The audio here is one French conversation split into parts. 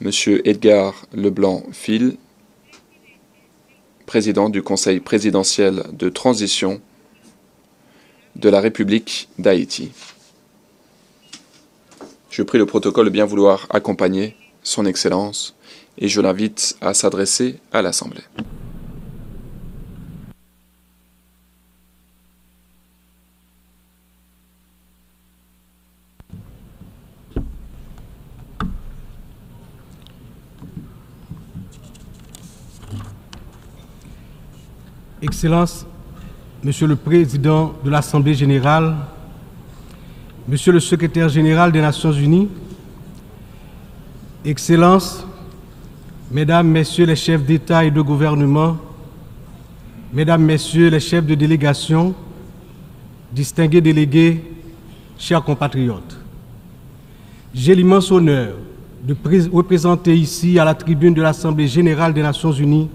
Monsieur Edgar Leblanc-Fil, président du Conseil présidentiel de transition de la République d'Haïti. Je prie le protocole de bien vouloir accompagner son Excellence et je l'invite à s'adresser à l'Assemblée. Excellences, Monsieur le Président de l'Assemblée générale, Monsieur le Secrétaire général des Nations unies, Excellences, Mesdames, Messieurs les chefs d'État et de gouvernement, Mesdames, Messieurs les chefs de délégation, distingués délégués, chers compatriotes, j'ai l'immense honneur de représenter ici à la tribune de l'Assemblée générale des Nations unies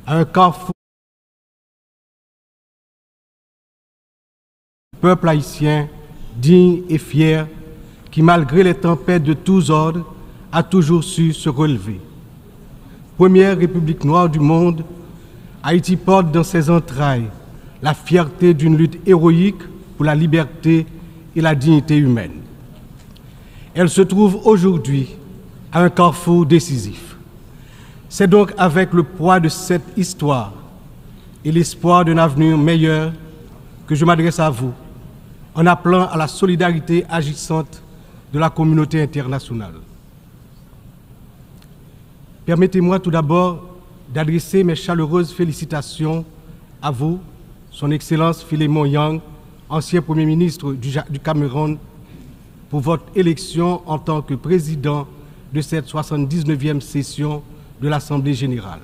à un carrefour peuple haïtien digne et fier qui, malgré les tempêtes de tous ordres, a toujours su se relever. Première république noire du monde, Haïti porte dans ses entrailles la fierté d'une lutte héroïque pour la liberté et la dignité humaine. Elle se trouve aujourd'hui à un carrefour décisif. C'est donc avec le poids de cette histoire et l'espoir d'un avenir meilleur que je m'adresse à vous, en appelant à la solidarité agissante de la communauté internationale. Permettez-moi tout d'abord d'adresser mes chaleureuses félicitations à vous, Son Excellence Philémon Yang, ancien Premier ministre du Cameroun, pour votre élection en tant que président de cette 79e session de l'Assemblée générale.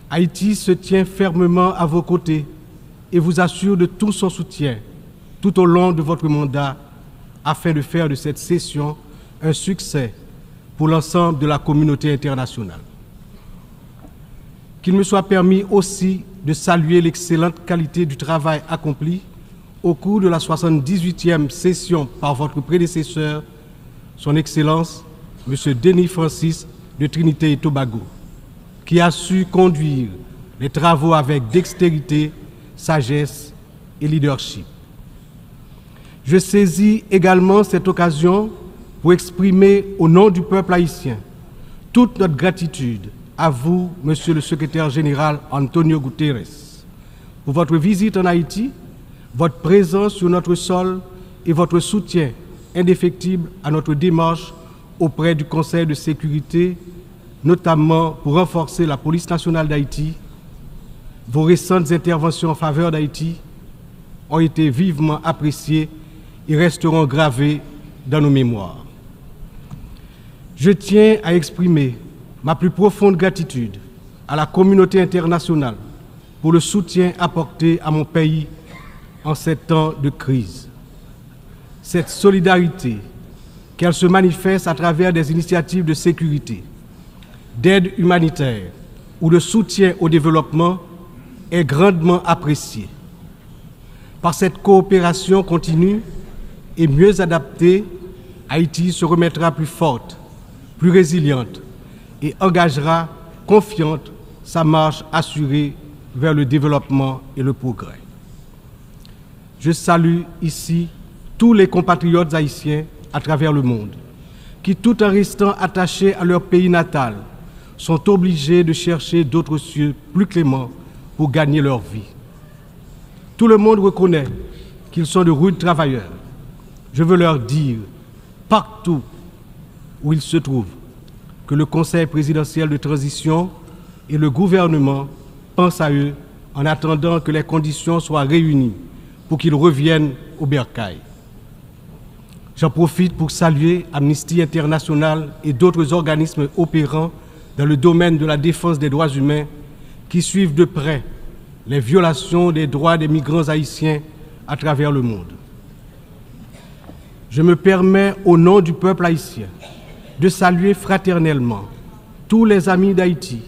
Haïti se tient fermement à vos côtés et vous assure de tout son soutien tout au long de votre mandat afin de faire de cette session un succès pour l'ensemble de la communauté internationale. Qu'il me soit permis aussi de saluer l'excellente qualité du travail accompli au cours de la 78e session par votre prédécesseur, Son Excellence, M. Denis Francis de Trinité et Tobago, qui a su conduire les travaux avec dextérité, sagesse et leadership. Je saisis également cette occasion pour exprimer au nom du peuple haïtien toute notre gratitude à vous, Monsieur le Secrétaire général Antonio Guterres, pour votre visite en Haïti, votre présence sur notre sol et votre soutien indéfectible à notre démarche auprès du Conseil de sécurité, notamment pour renforcer la police nationale d'Haïti. Vos récentes interventions en faveur d'Haïti ont été vivement appréciées et resteront gravés dans nos mémoires. Je tiens à exprimer ma plus profonde gratitude à la communauté internationale pour le soutien apporté à mon pays en ces temps de crise. Cette solidarité, qu'elle se manifeste à travers des initiatives de sécurité, d'aide humanitaire ou de soutien au développement, est grandement appréciée. Par cette coopération continue, et mieux adaptée, Haïti se remettra plus forte, plus résiliente et engagera confiante sa marche assurée vers le développement et le progrès. Je salue ici tous les compatriotes haïtiens à travers le monde qui, tout en restant attachés à leur pays natal, sont obligés de chercher d'autres cieux plus cléments pour gagner leur vie. Tout le monde reconnaît qu'ils sont de rudes travailleurs. Je veux leur dire, partout où ils se trouvent, que le Conseil présidentiel de transition et le gouvernement pensent à eux en attendant que les conditions soient réunies pour qu'ils reviennent au bercail. J'en profite pour saluer Amnesty International et d'autres organismes opérant dans le domaine de la défense des droits humains qui suivent de près les violations des droits des migrants haïtiens à travers le monde. Je me permets, au nom du peuple haïtien, de saluer fraternellement tous les amis d'Haïti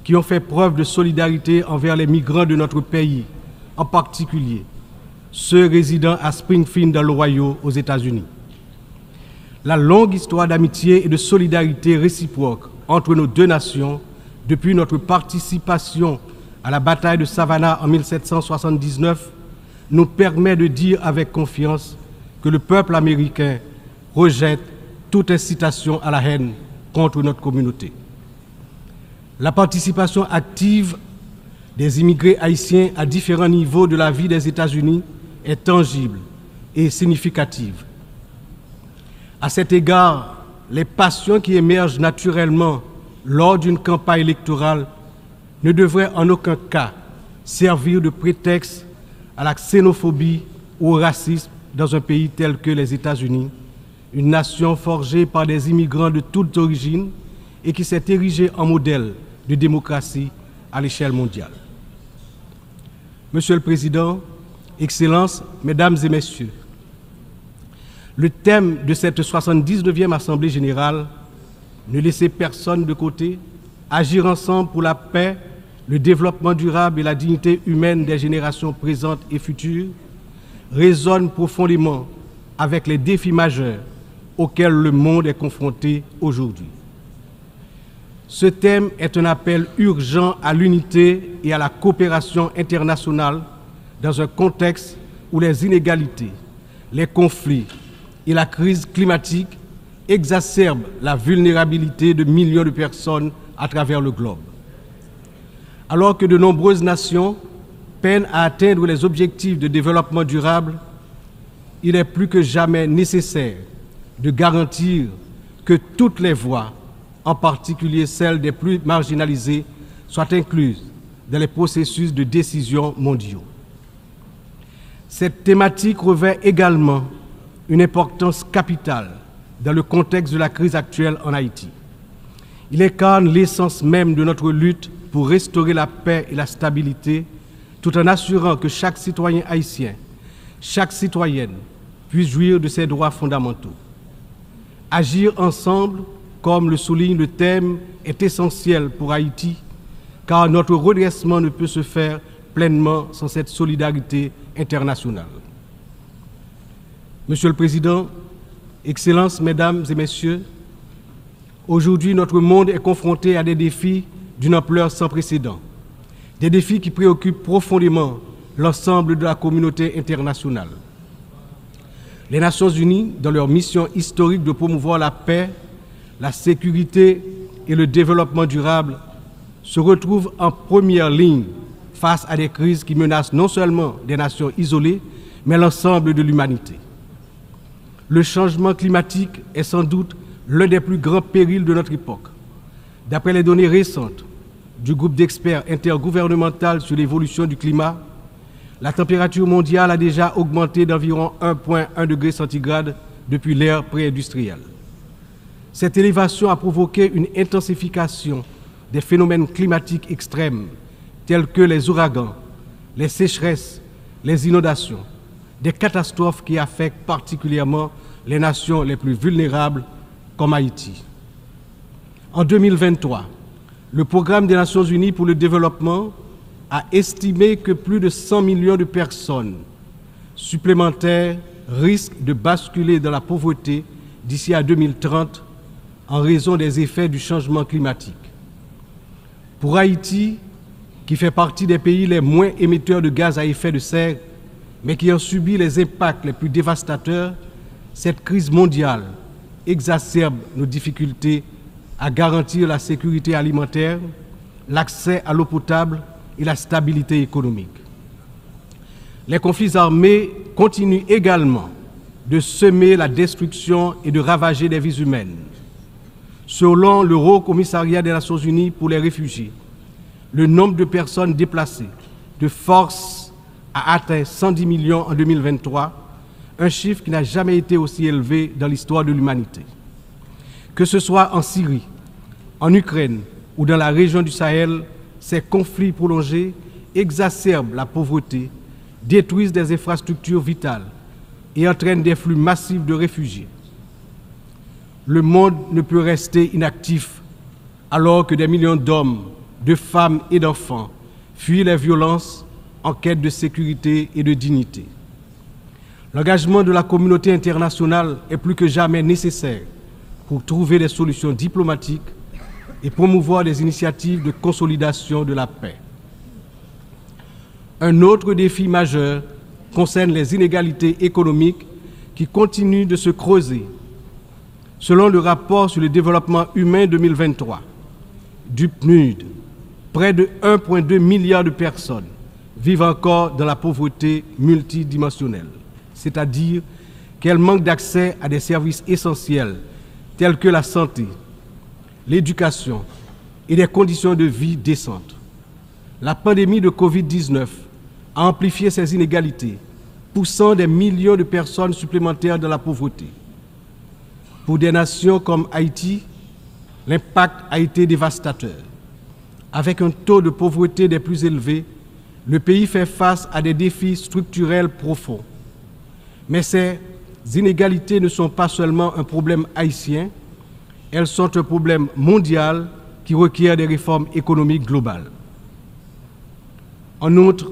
qui ont fait preuve de solidarité envers les migrants de notre pays, en particulier ceux résidant à Springfield dans l'Ohio aux États-Unis. la longue histoire d'amitié et de solidarité réciproque entre nos deux nations depuis notre participation à la bataille de Savannah en 1779 nous permet de dire avec confiance que le peuple américain rejette toute incitation à la haine contre notre communauté. La participation active des immigrés haïtiens à différents niveaux de la vie des États-Unis est tangible et significative. À cet égard, les passions qui émergent naturellement lors d'une campagne électorale ne devraient en aucun cas servir de prétexte à la xénophobie ou au racisme dans un pays tel que les États-Unis, une nation forgée par des immigrants de toutes origines et qui s'est érigée en modèle de démocratie à l'échelle mondiale. Monsieur le Président, Excellences, Mesdames et Messieurs, le thème de cette 79e Assemblée générale, ne laisser personne de côté, agir ensemble pour la paix, le développement durable et la dignité humaine des générations présentes et futures, résonne profondément avec les défis majeurs auxquels le monde est confronté aujourd'hui. Ce thème est un appel urgent à l'unité et à la coopération internationale dans un contexte où les inégalités, les conflits et la crise climatique exacerbent la vulnérabilité de millions de personnes à travers le globe. Alors que de nombreuses nations peinent à atteindre les objectifs de développement durable, il est plus que jamais nécessaire de garantir que toutes les voix, en particulier celles des plus marginalisées, soient incluses dans les processus de décision mondiaux. Cette thématique revêt également une importance capitale dans le contexte de la crise actuelle en Haïti. Il incarne l'essence même de notre lutte pour restaurer la paix et la stabilité, tout en assurant que chaque citoyen haïtien, chaque citoyenne puisse jouir de ses droits fondamentaux. Agir ensemble, comme le souligne le thème, est essentiel pour Haïti, car notre redressement ne peut se faire pleinement sans cette solidarité internationale. Monsieur le Président, Excellences, Mesdames et Messieurs, aujourd'hui notre monde est confronté à des défis d'une ampleur sans précédent, des défis qui préoccupent profondément l'ensemble de la communauté internationale. Les Nations Unies, dans leur mission historique de promouvoir la paix, la sécurité et le développement durable, se retrouvent en première ligne face à des crises qui menacent non seulement des nations isolées, mais l'ensemble de l'humanité. Le changement climatique est sans doute l'un des plus grands périls de notre époque. D'après les données récentes du groupe d'experts intergouvernemental sur l'évolution du climat, la température mondiale a déjà augmenté d'environ 1,1 degré centigrade depuis l'ère pré-industrielle. Cette élévation a provoqué une intensification des phénomènes climatiques extrêmes tels que les ouragans, les sécheresses, les inondations, des catastrophes qui affectent particulièrement les nations les plus vulnérables comme Haïti. En 2023, le Programme des Nations Unies pour le développement a estimé que plus de 100 millions de personnes supplémentaires risquent de basculer dans la pauvreté d'ici à 2030 en raison des effets du changement climatique. Pour Haïti, qui fait partie des pays les moins émetteurs de gaz à effet de serre, mais qui ont subi les impacts les plus dévastateurs, cette crise mondiale exacerbe nos difficultés à garantir la sécurité alimentaire, l'accès à l'eau potable et la stabilité économique. Les conflits armés continuent également de semer la destruction et de ravager des vies humaines. Selon le Haut Commissariat des Nations Unies pour les réfugiés, le nombre de personnes déplacées de force a atteint 110 millions en 2023, un chiffre qui n'a jamais été aussi élevé dans l'histoire de l'humanité. Que ce soit en Syrie, en Ukraine ou dans la région du Sahel, ces conflits prolongés exacerbent la pauvreté, détruisent des infrastructures vitales et entraînent des flux massifs de réfugiés. Le monde ne peut rester inactif alors que des millions d'hommes, de femmes et d'enfants fuient les violences en quête de sécurité et de dignité. L'engagement de la communauté internationale est plus que jamais nécessaire pour trouver des solutions diplomatiques et promouvoir des initiatives de consolidation de la paix. Un autre défi majeur concerne les inégalités économiques qui continuent de se creuser. Selon le rapport sur le développement humain 2023 du PNUD, près de 1,2 milliard de personnes vivent encore dans la pauvreté multidimensionnelle, c'est-à-dire qu'elles manquent d'accès à des services essentiels tels que la santé, l'éducation et des conditions de vie décentes. La pandémie de Covid-19 a amplifié ces inégalités, poussant des millions de personnes supplémentaires dans la pauvreté. Pour des nations comme Haïti, l'impact a été dévastateur. Avec un taux de pauvreté des plus élevés, le pays fait face à des défis structurels profonds. Mais ces inégalités ne sont pas seulement un problème haïtien, elles sont un problème mondial qui requiert des réformes économiques globales. En outre,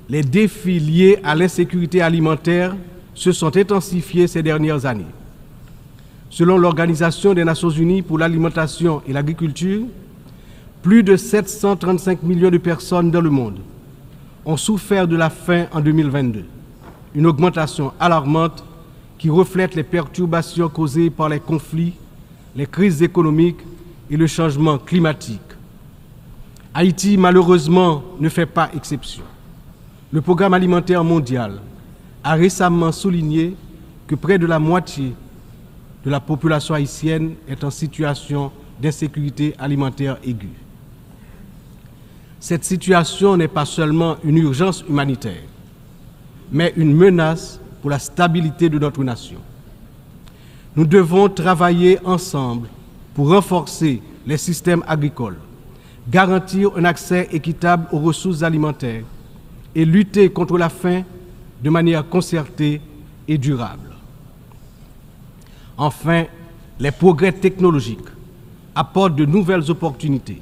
les défis liés à l'insécurité alimentaire se sont intensifiés ces dernières années. Selon l'Organisation des Nations Unies pour l'alimentation et l'agriculture, plus de 735 millions de personnes dans le monde ont souffert de la faim en 2022, une augmentation alarmante qui reflète les perturbations causées par les conflits, les crises économiques et le changement climatique. Haïti, malheureusement, ne fait pas exception. Le Programme alimentaire mondial a récemment souligné que près de la moitié de la population haïtienne est en situation d'insécurité alimentaire aiguë. Cette situation n'est pas seulement une urgence humanitaire, mais une menace pour la stabilité de notre nation. Nous devons travailler ensemble pour renforcer les systèmes agricoles, garantir un accès équitable aux ressources alimentaires et lutter contre la faim de manière concertée et durable. Enfin, les progrès technologiques apportent de nouvelles opportunités,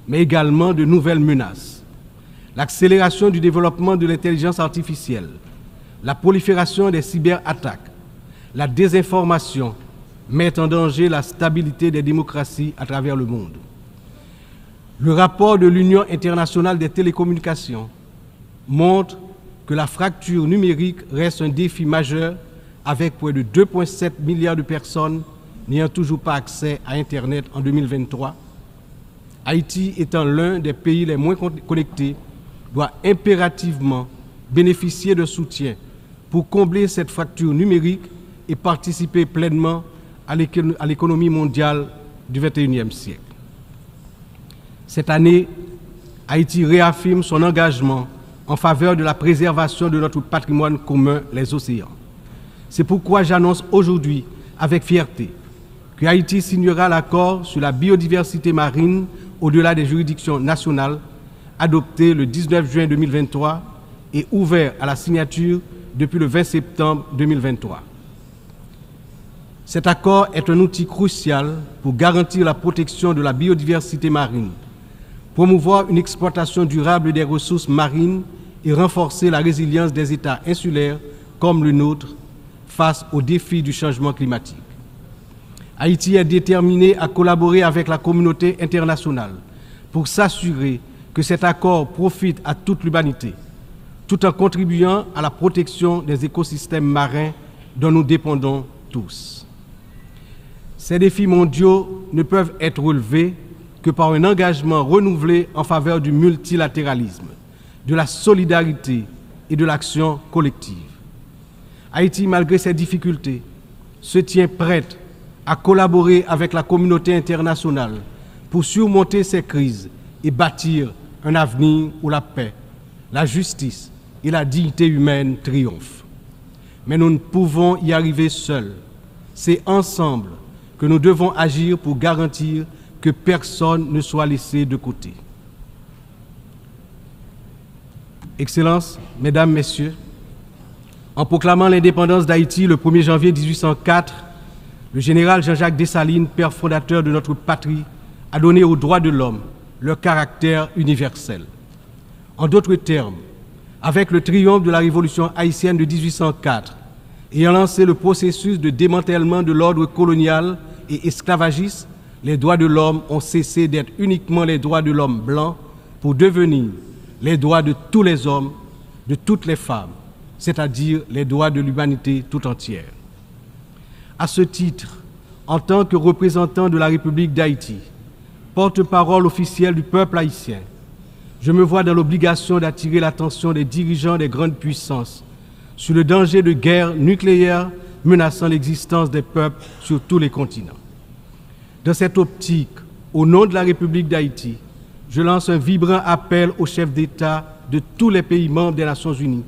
mais également de nouvelles menaces. L'accélération du développement de l'intelligence artificielle, la prolifération des cyberattaques, la désinformation mettent en danger la stabilité des démocraties à travers le monde. Le rapport de l'Union internationale des télécommunications montre que la fracture numérique reste un défi majeur avec près de 2,7 milliards de personnes n'ayant toujours pas accès à Internet en 2023. Haïti étant l'un des pays les moins connectés, doit impérativement bénéficier de soutien pour combler cette fracture numérique et participer pleinement à l'économie mondiale du XXIe siècle. Cette année, Haïti réaffirme son engagement en faveur de la préservation de notre patrimoine commun, les océans. C'est pourquoi j'annonce aujourd'hui avec fierté que Haïti signera l'accord sur la biodiversité marine au-delà des juridictions nationales, adopté le 19 juin 2023 et ouvert à la signature depuis le 20 septembre 2023. Cet accord est un outil crucial pour garantir la protection de la biodiversité marine, promouvoir une exploitation durable des ressources marines et renforcer la résilience des États insulaires comme le nôtre face aux défis du changement climatique. Haïti est déterminé à collaborer avec la communauté internationale pour s'assurer que cet accord profite à toute l'humanité, tout en contribuant à la protection des écosystèmes marins dont nous dépendons tous. Ces défis mondiaux ne peuvent être relevés que par un engagement renouvelé en faveur du multilatéralisme, de la solidarité et de l'action collective. Haïti, malgré ses difficultés, se tient prête à collaborer avec la communauté internationale pour surmonter ces crises et bâtir un avenir où la paix, la justice et la dignité humaine triomphent. Mais nous ne pouvons y arriver seuls. C'est ensemble que nous devons agir pour garantir que personne ne soit laissé de côté. Excellences, Mesdames, Messieurs, en proclamant l'indépendance d'Haïti le 1er janvier 1804, le général Jean-Jacques Dessalines, père fondateur de notre patrie, a donné aux droits de l'homme leur caractère universel. En d'autres termes, avec le triomphe de la révolution haïtienne de 1804, Ayant lancé le processus de démantèlement de l'ordre colonial et esclavagiste, les droits de l'homme ont cessé d'être uniquement les droits de l'homme blanc pour devenir les droits de tous les hommes, de toutes les femmes, c'est-à-dire les droits de l'humanité tout entière. À ce titre, en tant que représentant de la République d'Haïti, porte-parole officielle du peuple haïtien, je me vois dans l'obligation d'attirer l'attention des dirigeants des grandes puissances sur le danger de guerre nucléaire menaçant l'existence des peuples sur tous les continents. Dans cette optique, au nom de la République d'Haïti, je lance un vibrant appel aux chefs d'État de tous les pays membres des Nations Unies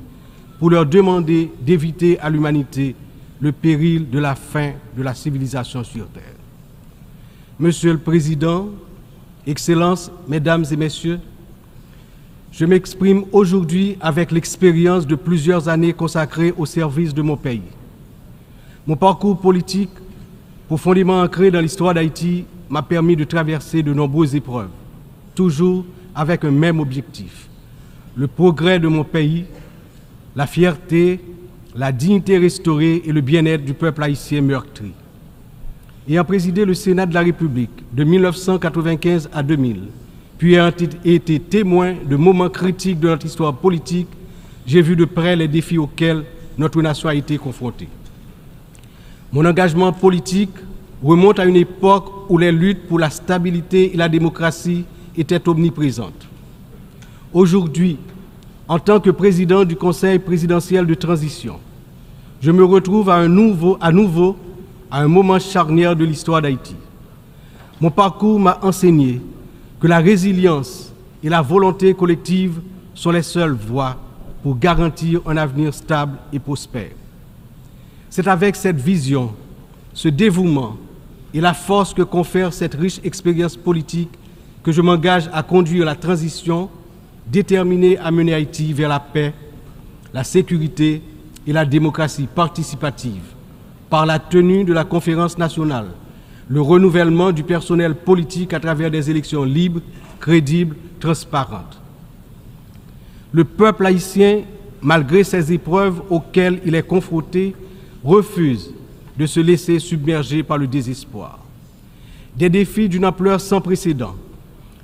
pour leur demander d'éviter à l'humanité le péril de la fin de la civilisation sur Terre. Monsieur le Président, Excellences, Mesdames et Messieurs, je m'exprime aujourd'hui avec l'expérience de plusieurs années consacrées au service de mon pays. Mon parcours politique, profondément ancré dans l'histoire d'Haïti, m'a permis de traverser de nombreuses épreuves, toujours avec un même objectif, le progrès de mon pays, la fierté, la dignité restaurée et le bien-être du peuple haïtien meurtri. Ayant présidé le Sénat de la République de 1995 à 2000, puis ayant été témoin de moments critiques de notre histoire politique, j'ai vu de près les défis auxquels notre nation a été confrontée. Mon engagement politique remonte à une époque où les luttes pour la stabilité et la démocratie étaient omniprésentes. Aujourd'hui, en tant que président du Conseil présidentiel de transition, je me retrouve à nouveau à un moment charnière de l'histoire d'Haïti. Mon parcours m'a enseigné que la résilience et la volonté collective sont les seules voies pour garantir un avenir stable et prospère. C'est avec cette vision, ce dévouement et la force que confère cette riche expérience politique que je m'engage à conduire la transition déterminée à mener Haïti vers la paix, la sécurité et la démocratie participative par la tenue de la conférence nationale, le renouvellement du personnel politique à travers des élections libres, crédibles, transparentes. Le peuple haïtien, malgré ces épreuves auxquelles il est confronté, refuse de se laisser submerger par le désespoir. Des défis d'une ampleur sans précédent,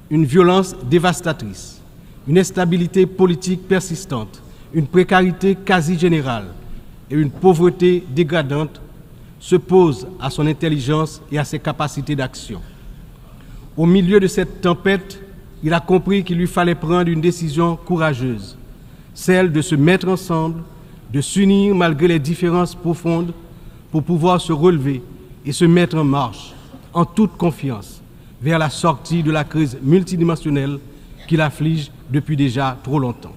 une violence dévastatrice, une instabilité politique persistante, une précarité quasi générale et une pauvreté dégradante se posent à son intelligence et à ses capacités d'action. Au milieu de cette tempête, il a compris qu'il lui fallait prendre une décision courageuse, celle de se mettre ensemble, de s'unir malgré les différences profondes pour pouvoir se relever et se mettre en marche, en toute confiance, vers la sortie de la crise multidimensionnelle qui l'afflige depuis déjà trop longtemps.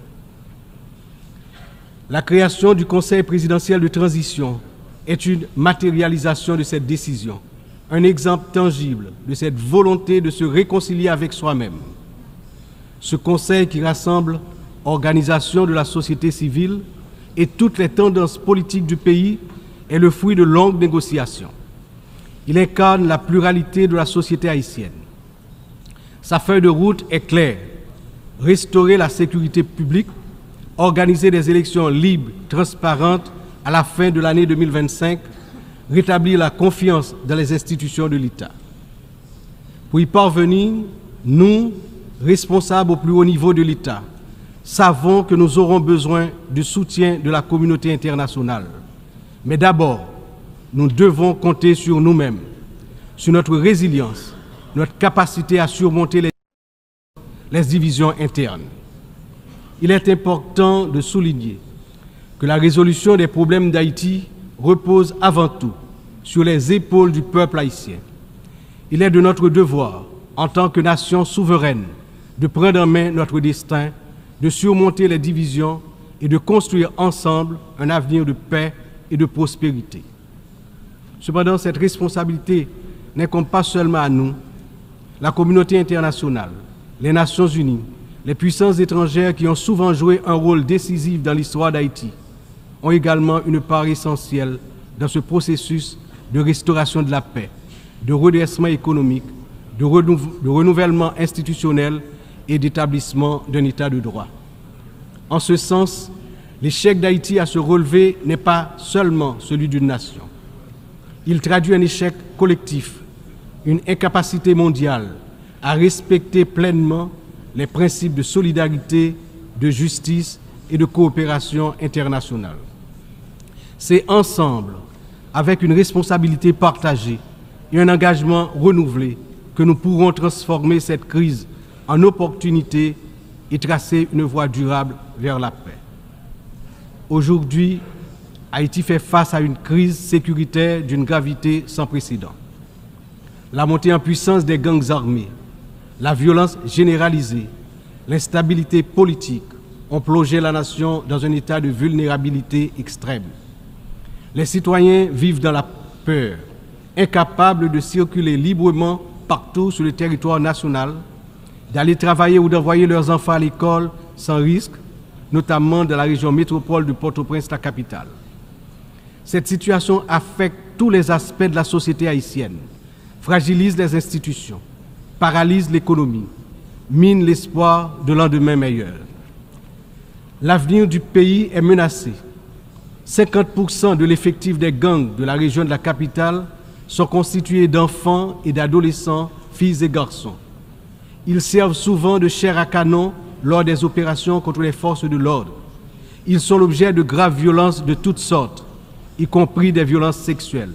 La création du Conseil présidentiel de transition est une matérialisation de cette décision, un exemple tangible de cette volonté de se réconcilier avec soi-même. Ce Conseil qui rassemble organisations de la société civile et toutes les tendances politiques du pays est le fruit de longues négociations. Il incarne la pluralité de la société haïtienne. Sa feuille de route est claire: restaurer la sécurité publique, organiser des élections libres, transparentes à la fin de l'année 2025, rétablir la confiance dans les institutions de l'État. Pour y parvenir, nous, responsables au plus haut niveau de l'État, savons que nous aurons besoin du soutien de la communauté internationale. Mais d'abord, nous devons compter sur nous-mêmes, sur notre résilience, notre capacité à surmonter les divisions internes. Il est important de souligner que la résolution des problèmes d'Haïti repose avant tout sur les épaules du peuple haïtien. Il est de notre devoir, en tant que nation souveraine, de prendre en main notre destin, de surmonter les divisions et de construire ensemble un avenir de paix et de prospérité. Cependant, cette responsabilité n'incombe pas seulement à nous. La communauté internationale, les Nations Unies, les puissances étrangères qui ont souvent joué un rôle décisif dans l'histoire d'Haïti ont également une part essentielle dans ce processus de restauration de la paix, de redressement économique, de renouvellement institutionnel et d'établissement d'un État de droit. En ce sens, L'échec d'Haïti à se relever n'est pas seulement celui d'une nation. Il traduit un échec collectif, une incapacité mondiale à respecter pleinement les principes de solidarité, de justice et de coopération internationale. C'est ensemble, avec une responsabilité partagée et un engagement renouvelé, que nous pourrons transformer cette crise en opportunité et tracer une voie durable vers la paix. Aujourd'hui, Haïti fait face à une crise sécuritaire d'une gravité sans précédent. La montée en puissance des gangs armés, la violence généralisée, l'instabilité politique ont plongé la nation dans un état de vulnérabilité extrême. Les citoyens vivent dans la peur, incapables de circuler librement partout sur le territoire national, d'aller travailler ou d'envoyer leurs enfants à l'école sans risque, notamment dans la région métropole de Port-au-Prince, la capitale. Cette situation affecte tous les aspects de la société haïtienne, fragilise les institutions, paralyse l'économie, mine l'espoir de lendemain meilleur. L'avenir du pays est menacé. 50% de l'effectif des gangs de la région de la capitale sont constitués d'enfants et d'adolescents, filles et garçons. Ils servent souvent de chair à canon lors des opérations contre les forces de l'ordre. Ils sont l'objet de graves violences de toutes sortes, y compris des violences sexuelles.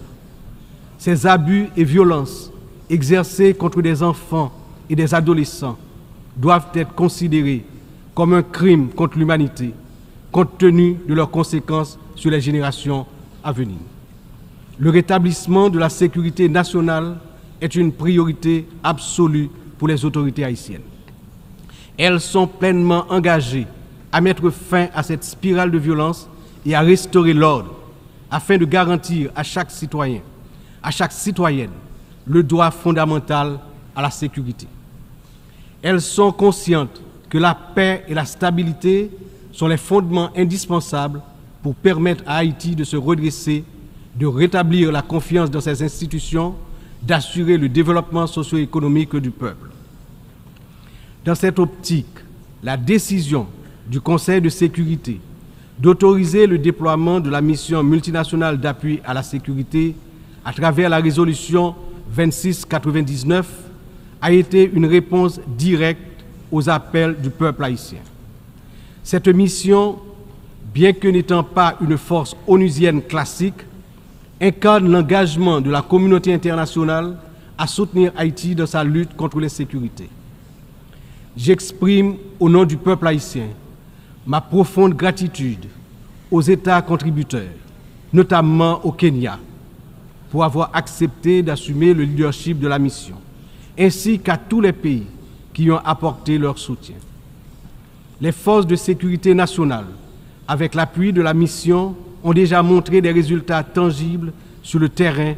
Ces abus et violences exercés contre des enfants et des adolescents doivent être considérés comme un crime contre l'humanité, compte tenu de leurs conséquences sur les générations à venir. Le rétablissement de la sécurité nationale est une priorité absolue pour les autorités haïtiennes. Elles sont pleinement engagées à mettre fin à cette spirale de violence et à restaurer l'ordre afin de garantir à chaque citoyen, à chaque citoyenne, le droit fondamental à la sécurité. Elles sont conscientes que la paix et la stabilité sont les fondements indispensables pour permettre à Haïti de se redresser, de rétablir la confiance dans ses institutions, d'assurer le développement socio-économique du peuple. Dans cette optique, la décision du Conseil de sécurité d'autoriser le déploiement de la mission multinationale d'appui à la sécurité à travers la résolution 2699 a été une réponse directe aux appels du peuple haïtien. Cette mission, bien que n'étant pas une force onusienne classique, incarne l'engagement de la communauté internationale à soutenir Haïti dans sa lutte contre l'insécurité. J'exprime au nom du peuple haïtien ma profonde gratitude aux États contributeurs, notamment au Kenya, pour avoir accepté d'assumer le leadership de la mission, ainsi qu'à tous les pays qui ont apporté leur soutien. Les forces de sécurité nationale, avec l'appui de la mission, ont déjà montré des résultats tangibles sur le terrain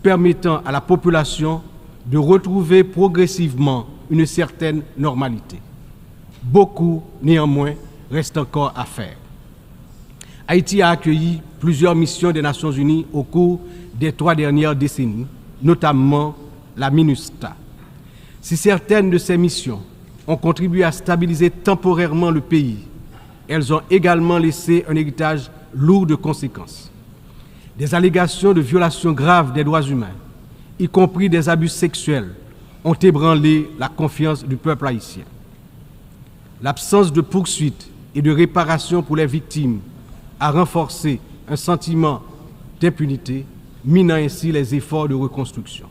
permettant à la population de retrouver progressivement une certaine normalité. Beaucoup, néanmoins, reste encore à faire. Haïti a accueilli plusieurs missions des Nations Unies au cours des 3 dernières décennies, notamment la MINUSTA. Si certaines de ces missions ont contribué à stabiliser temporairement le pays, elles ont également laissé un héritage lourd de conséquences. Des allégations de violations graves des droits humains, y compris des abus sexuels, ont ébranlé la confiance du peuple haïtien. L'absence de poursuites et de réparation pour les victimes a renforcé un sentiment d'impunité, minant ainsi les efforts de reconstruction.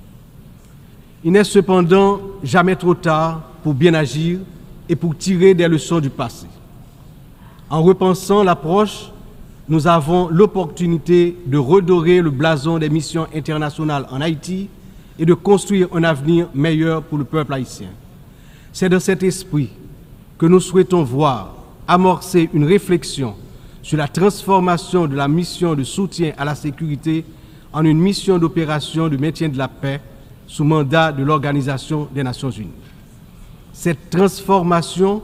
Il n'est cependant jamais trop tard pour bien agir et pour tirer des leçons du passé. En repensant l'approche, nous avons l'opportunité de redorer le blason des missions internationales en Haïti et de construire un avenir meilleur pour le peuple haïtien. C'est dans cet esprit que nous souhaitons voir amorcer une réflexion sur la transformation de la mission de soutien à la sécurité en une mission d'opération de maintien de la paix sous mandat de l'Organisation des Nations Unies. Cette transformation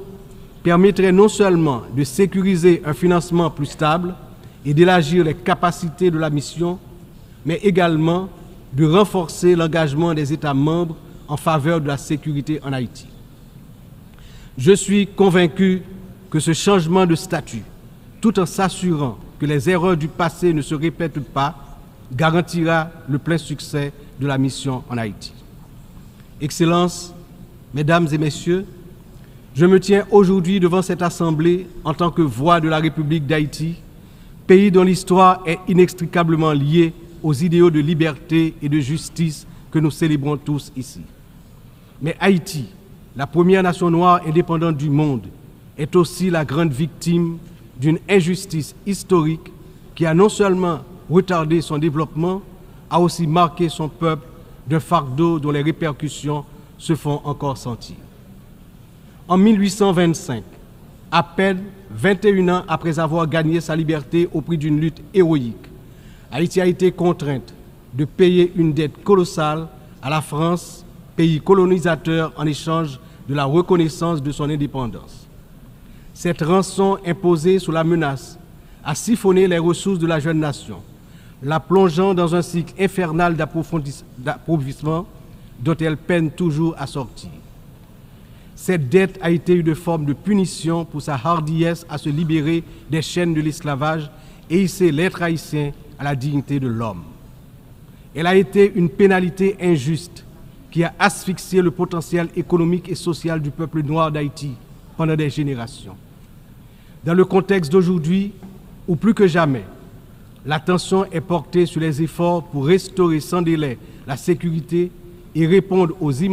permettrait non seulement de sécuriser un financement plus stable et d'élargir les capacités de la mission, mais également de renforcer l'engagement des États membres en faveur de la sécurité en Haïti. Je suis convaincu que ce changement de statut, tout en s'assurant que les erreurs du passé ne se répètent pas, garantira le plein succès de la mission en Haïti. Excellences, Mesdames et Messieurs, je me tiens aujourd'hui devant cette Assemblée en tant que voix de la République d'Haïti, pays dont l'histoire est inextricablement liée aux idéaux de liberté et de justice que nous célébrons tous ici. Mais Haïti, la première nation noire indépendante du monde, est aussi la grande victime d'une injustice historique qui a non seulement retardé son développement, a aussi marqué son peuple d'un fardeau dont les répercussions se font encore sentir. En 1825, à peine 21 ans après avoir gagné sa liberté au prix d'une lutte héroïque, Haïti a été contrainte de payer une dette colossale à la France, pays colonisateur, en échange de la reconnaissance de son indépendance. Cette rançon imposée sous la menace a siphonné les ressources de la jeune nation, la plongeant dans un cycle infernal d'appauvrissement dont elle peine toujours à sortir. Cette dette a été une forme de punition pour sa hardiesse à se libérer des chaînes de l'esclavage et hisser l'être haïtien à la dignité de l'homme. Elle a été une pénalité injuste qui a asphyxié le potentiel économique et social du peuple noir d'Haïti pendant des générations. Dans le contexte d'aujourd'hui, où plus que jamais, l'attention est portée sur les efforts pour restaurer sans délai la sécurité et répondre aux immenses